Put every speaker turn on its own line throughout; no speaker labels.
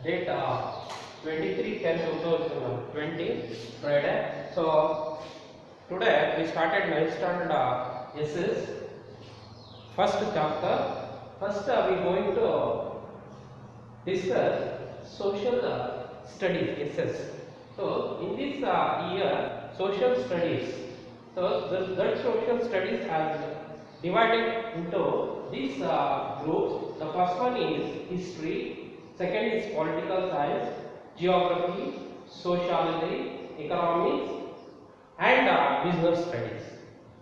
date 23/10/2020 Friday. So today we started 9th standard SS first chapter. First we going to discuss social studies SS. So in this year social studies, so that social studies has divided into these groups. The first one is history, second is political science, geography, sociology, economics, and business studies.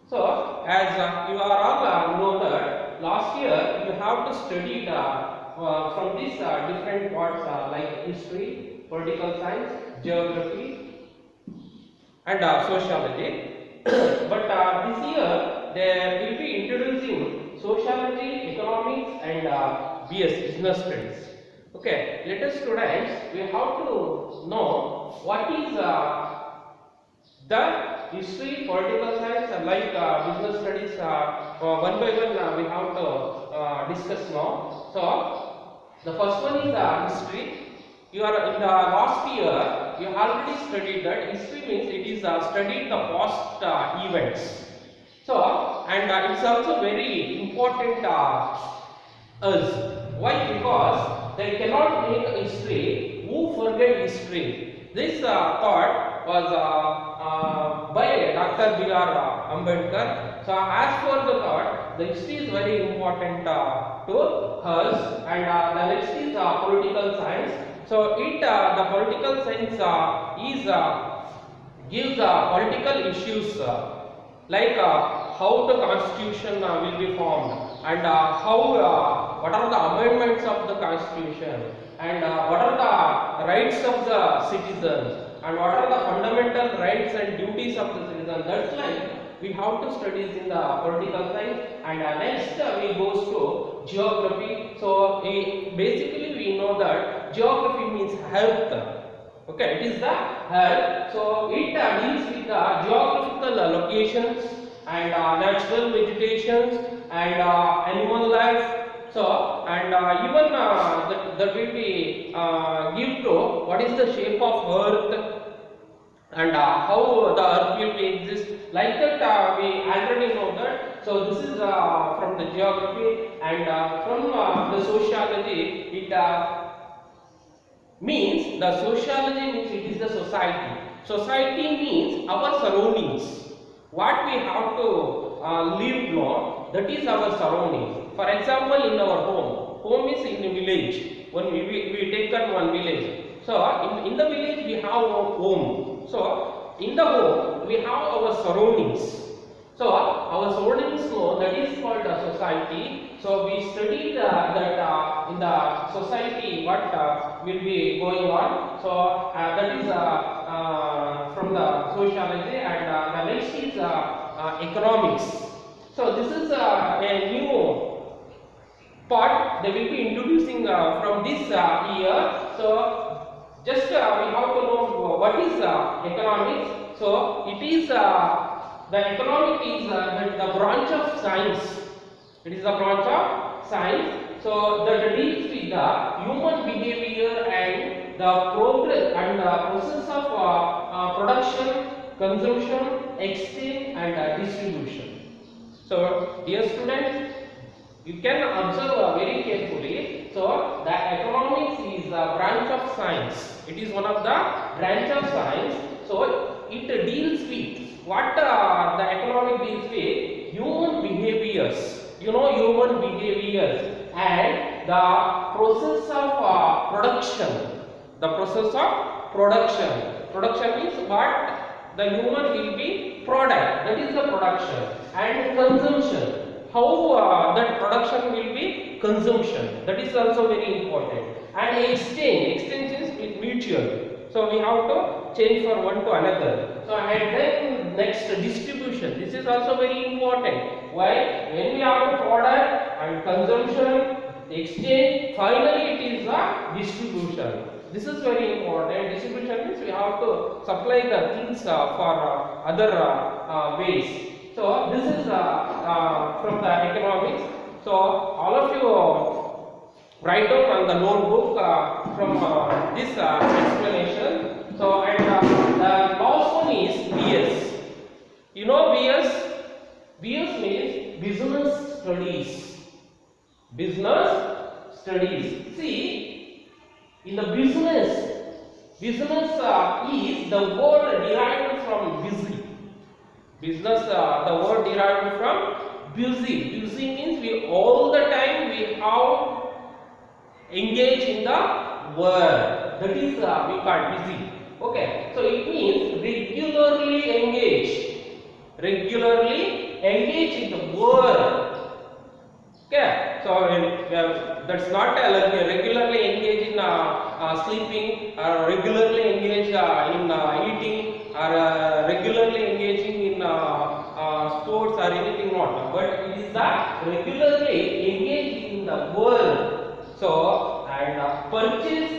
So as you are all know that last year you have to study from these different parts like history, political science, geography, and sociology. But this year they will be introducing sociology, economics, and BS business studies. Okay, let us students, we have to know what is the history, political science, and like business studies. One by one we have to discuss now. So the first one is history. You are in the last year you already studied that history means it is studied the past events. So and it's also very important us. Why? Because they cannot make history who forget history. This thought was by Dr. B.R. Ambedkar. So as for the thought, the history is very important to us, and the next is political science. So it the political science is gives political issues like how the constitution will be formed, and how what are the amendments of the constitution, and what are the rights of the citizens, and what are the fundamental rights and duties of the citizen. That's like we have to study in the political science. And next we goes to geography. So basically we know that geography means health. Okay, it is the health. So it deals with the geographical locations and natural vegetations and animal life. So and even that will be give to what is the shape of earth, and how the earth will be exist. Like that we already know that. So this is from the geography. And from the sociology, it means the sociology means it is the society. Society means our surroundings, what we have to live now, that is our surroundings. For example, in our home is in a village. When we take that one village, so in the village we have our home. So in the home we have our surroundings. So our surroundings know, that is called a society. So we study that in the society what will be going on. So that is from the sociology. And the next is economics. So this is a new part they will be introducing from this year. So just we have to know what is economics. So it is the economic is the branch of science. It is the branch of science. So that deals with the human behavior and the progress and the process of production, consumption, exchange, and distribution. So dear students, you can observe very carefully. So the economics is a branch of science. It is one of the branch of science. So it deals with what the economic deals with human behaviors. You know, human behaviors and the process of production. The process of production. Production means what the human will be product. That is the production. And consumption. How that production will be consumption. That is also very important. And exchange is with mutual. So we have to change from one to another. So and then next distribution. This is also very important. Why? When we have the product and consumption, exchange, finally it is a distribution. This is very important. Distribution means we have to supply the things for other ways. So this is from the economics. So all of you write down on the notebook from this explanation. So, and the last one is BS. You know BS? BS means business studies. Business studies. See, in the business is the word derived from busy. Business, the word derived from busy. Busy means we all the time we have engage in the work. That is we call busy. Okay, so it means regularly engage in the work. Okay, so that's not regularly engage in sleeping, or regularly engage in eating, or regularly engaging in sports or anything not, but it is that regularly engage in the work. So, and purchase,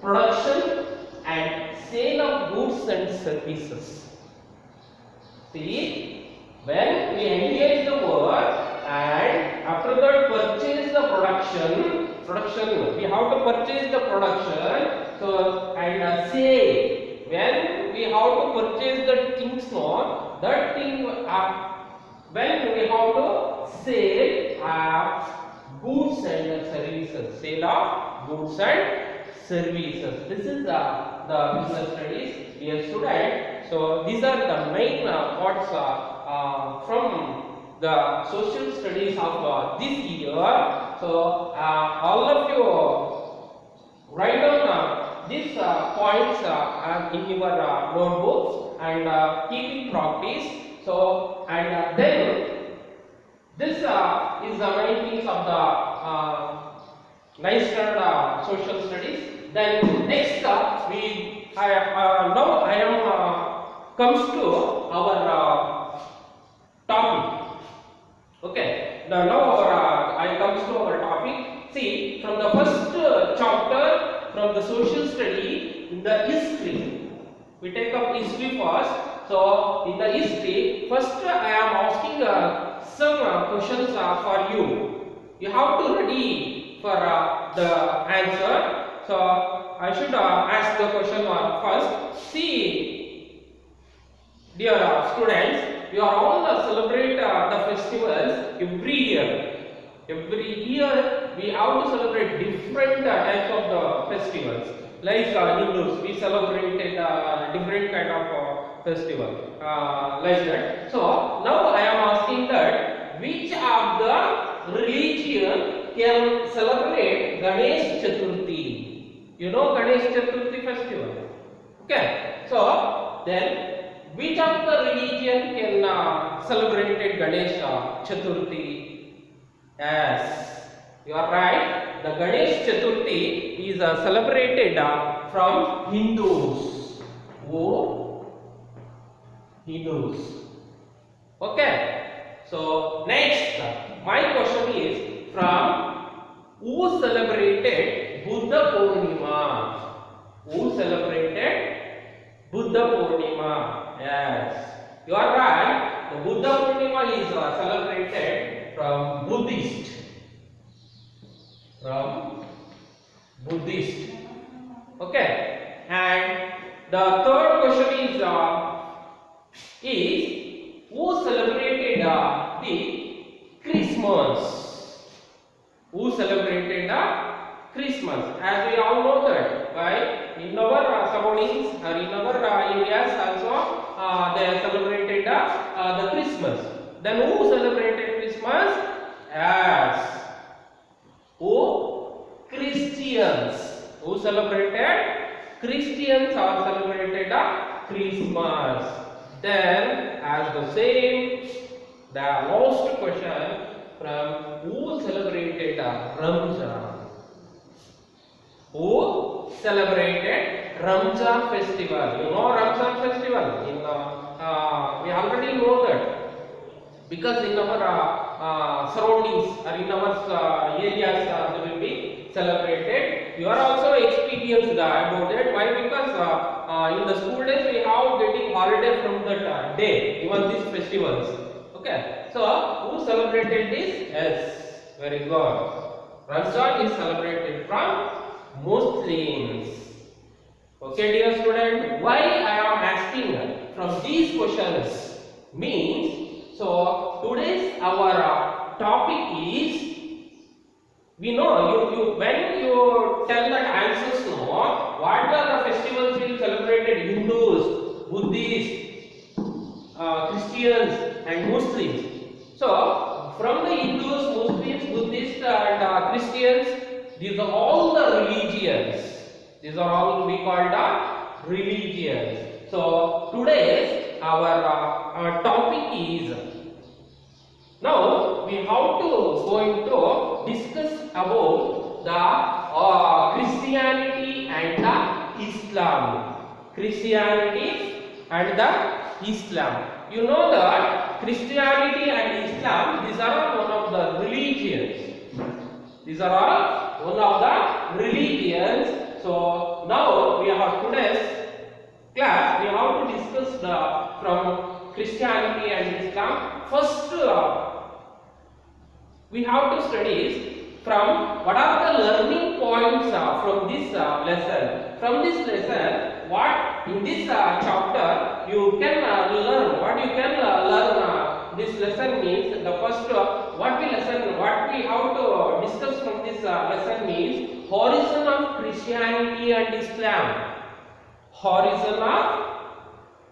production and sale of goods and services. See, when we engage the work and after that purchase the production, we have to purchase the production. So, and sale, when we have to purchase the things, no, that thing when we have to sell goods and services, sale of goods and services. This is the business studies, dear student. So these are the main parts from the social studies of this year. So all of you write down these points in your notebooks and keep in practice. So, and then this is the main things of the 9th standard social studies. Then next now I am comes to our topic. Okay, now I comes to our topic. See, from the first chapter from the social study, in the history, we take up history first. So in the history, first I am asking some questions for you. You have to ready for the answer. So I should ask the question first. See, dear students, you are all celebrate the festivals every year. Every year we have to celebrate different types of the festivals. Like Hindus, we celebrate different kind of festival like that. So now I am asking that which of the religion can celebrate Ganesh Chaturthi? You know Ganesh Chaturthi festival. Okay. So then which of the religion can celebrate Ganesh Chaturthi? Yes, you are right. The Ganesh Chaturthi is celebrated from Hindus. Oh, Hindus. Okay. So next, my question is from who celebrated Buddha Purnima? Who celebrated Buddha Purnima? Yes, you are right. The Buddha Purnima is celebrated from Buddhist. Okay, and the third question is who celebrated the Christmas? Who celebrated the Christmas? As we all know that, right? In our surroundings or in our areas also they celebrated the Christmas. Then who celebrated Christmas? Yes. Who? Christians. Who celebrated? Christians are celebrated Christmas. Then as the same, the last question from who celebrated Ramzan? Who celebrated Ramzan festival? You know Ramzan festival? We already know that. Because in our surroundings or in our areas they will be celebrated. You are also experienced about that. Why? Because in the school days we have getting holiday from that day, even these festivals. Okay. So who celebrated this? Yes, very good. Ramzan is celebrated from Muslims. Okay, dear student, why I am asking from these questions means, so today's our topic is, we know you when you tell that answers no, what are the festivals will celebrated? Hindus, Buddhists, Christians and Muslims. So from the Hindus, Muslims, Buddhists and Christians, these are all the religions. These are all we call the religions. So today's our topic is, now we have to going to discuss about the Christianity and the Islam. Christianity and the Islam. You know that Christianity and Islam, these are one of the religions. These are all one of the religions. So now we have today's class. We have to discuss from Christianity and Islam. First, we have to study from what are the learning points from this lesson. From this lesson, what in this chapter you can learn. What you can learn this lesson means, the first what we have to discuss from this lesson means horizon of Christianity and Islam. Horizon of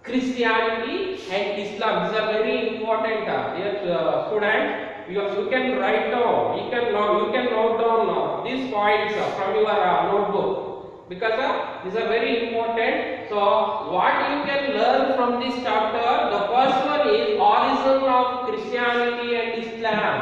Christianity and Islam. These are very important. Dear student, you can write down. You can note down these points from your notebook, because these are very important. So what you can learn from this chapter? The first one is origin of Christianity and Islam.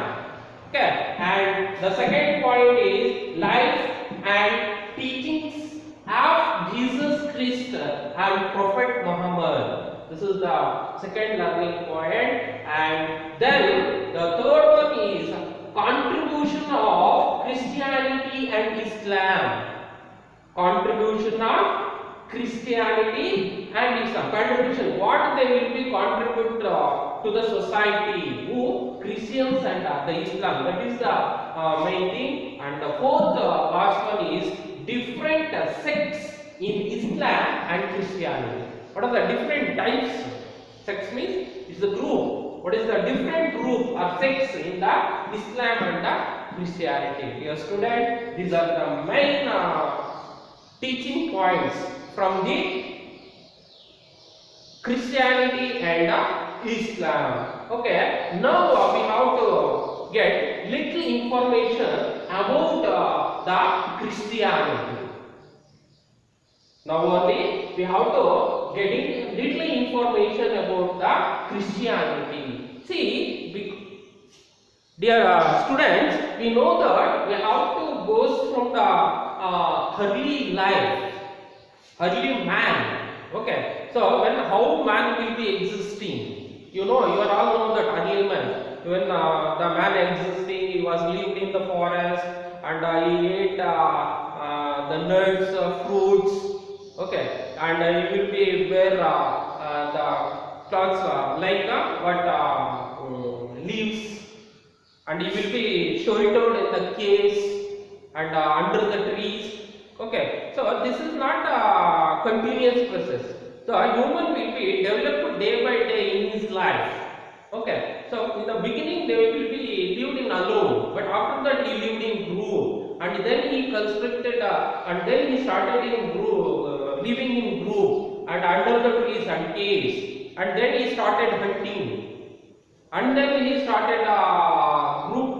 Okay, and the second point is life and teachings of Jesus Christ and Prophet Muhammad. This is the second learning point. And then the third one is contribution of Christianity and Islam. Contribution of Christianity and Islam. Contribution, what they will be contribute to the society, who Christians and the Islam. That is the main thing. And the fourth last one is different sects in Islam and Christianity. What are the different types? Sects means is the group. What is the different group or sects in the Islam and the Christianity? Dear student, these are the main teaching points from the Christianity and Islam. Okay, now we have to get little information about the Christianity. Now only we have to get little information about the Christianity. See, dear students, we know that we have to go from the early life, early man. Okay, so when how man will be existing, you know, you are all know that early man, when the man existing, he was lived in the forest and he ate the nuts, fruits. Okay, and he will be wear the clothes like leaves, and he will be sheltered in the caves and under the trees. Okay, so this is not a continuous process. So a human will be developed day by day in his life. Okay, so in the beginning they will be lived in alone, but after that he lived in group, and then he constructed and then he started in group, living in group and under the trees and caves, and then he started hunting, and then he started group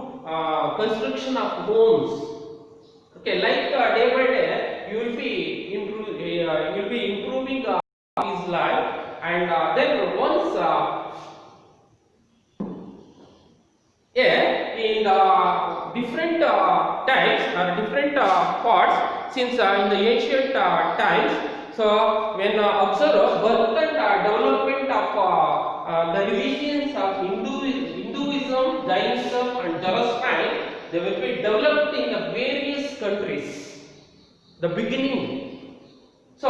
construction of homes. Okay, like day by day you will be improving his life, and then once in different types or different parts, since in the ancient times, so when observe birth and development of the religions of Hinduism, Jainism and Zoroastrianism, they will be developed in the various countries. The beginning. So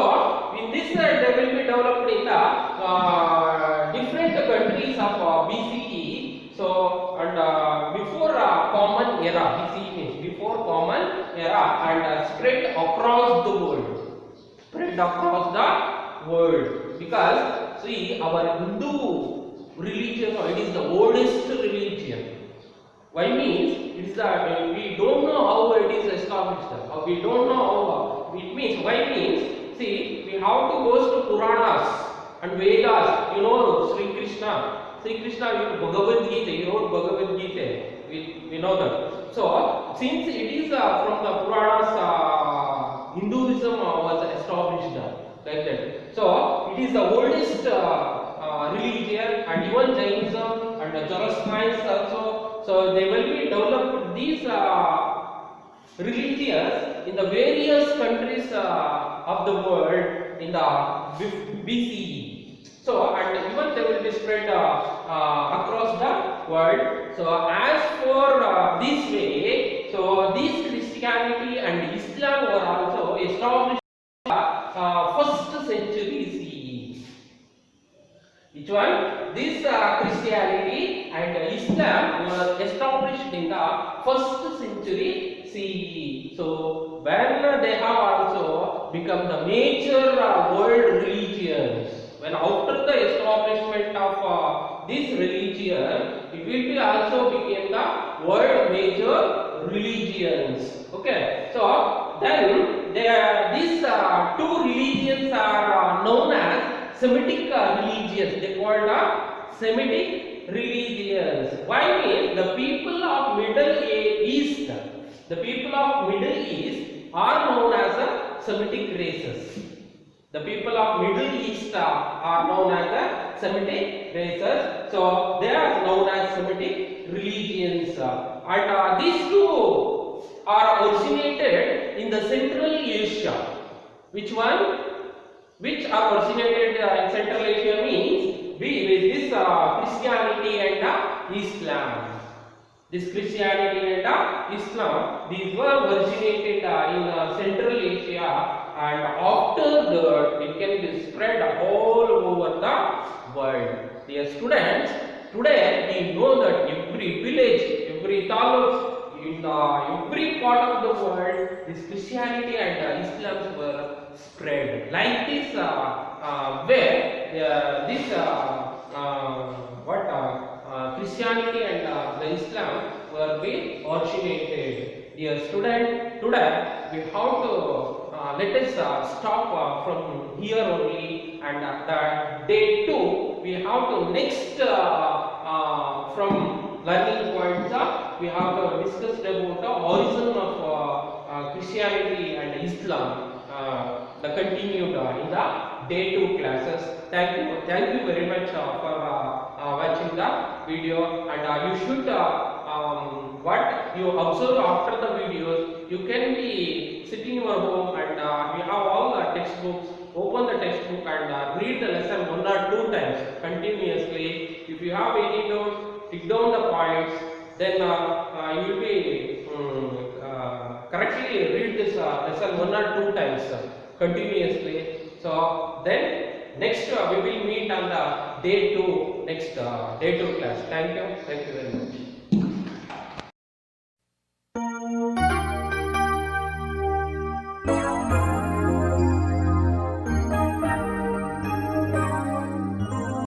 in this they will be developed in the different countries of BCE. So and before common era, BCE means before common and spread across the world. Spread across the world. Because see, our Hindu religion, it is the oldest religion. Why means it is that we don't know how it is established. We don't know how it means. Why means see, we have to go to Puranas and Vedas. You know Sri Krishna. Sri Krishna wrote Bhagavad Gita. He wrote Bhagavad Gita. We know that. So since it is from the Puranas, Hinduism was established like that. So it is the oldest religion, and even Jainism and Zoroastrianism also. So they will be developed these religions in the various countries of the world in the BCE. So and even they will be spread across the world. So as for this way, so this Christianity and Islam were also established in the first century CE. Which one? This Christianity and Islam were established in the first century CE. So when they have also become the major world religions, when after the establishment of this religion, it will be also became the world major religions. Okay, so then these two religions are known as Semitic religions. They called Semitic religions. Why means the people of Middle East, the people of Middle East are known as Semitic races. The people of Middle East are known as Semitic races. So they are known as Semitic religions. And these two are originated in the Central Asia. Which one? Which are originated in Central Asia means with this Christianity and Islam. This Christianity and Islam, these were originated in Central Asia, and after that it can be spread all over the world. Dear students, today we know that every village, every taluk, in every part of the world, this Christianity and Islam were spread. Like this, where this Christianity and the Islam were being originated. Dear student, today we have to let us stop from here only, and the day 2 we have to next from learning points we have to discuss about the origin of Christianity and Islam. The continued in the day 2 classes. Thank you very much for watching the video, and you should what you observe after the videos, you can be sitting in your home and we have all the textbooks. Open the textbook and read the lesson 1 or 2 times continuously. If you have any doubts, take down the points, then you will be correctly read this lesson 1 or 2 times continuously. So then next we will meet on the day 2 next day 2 class. Thank you very much.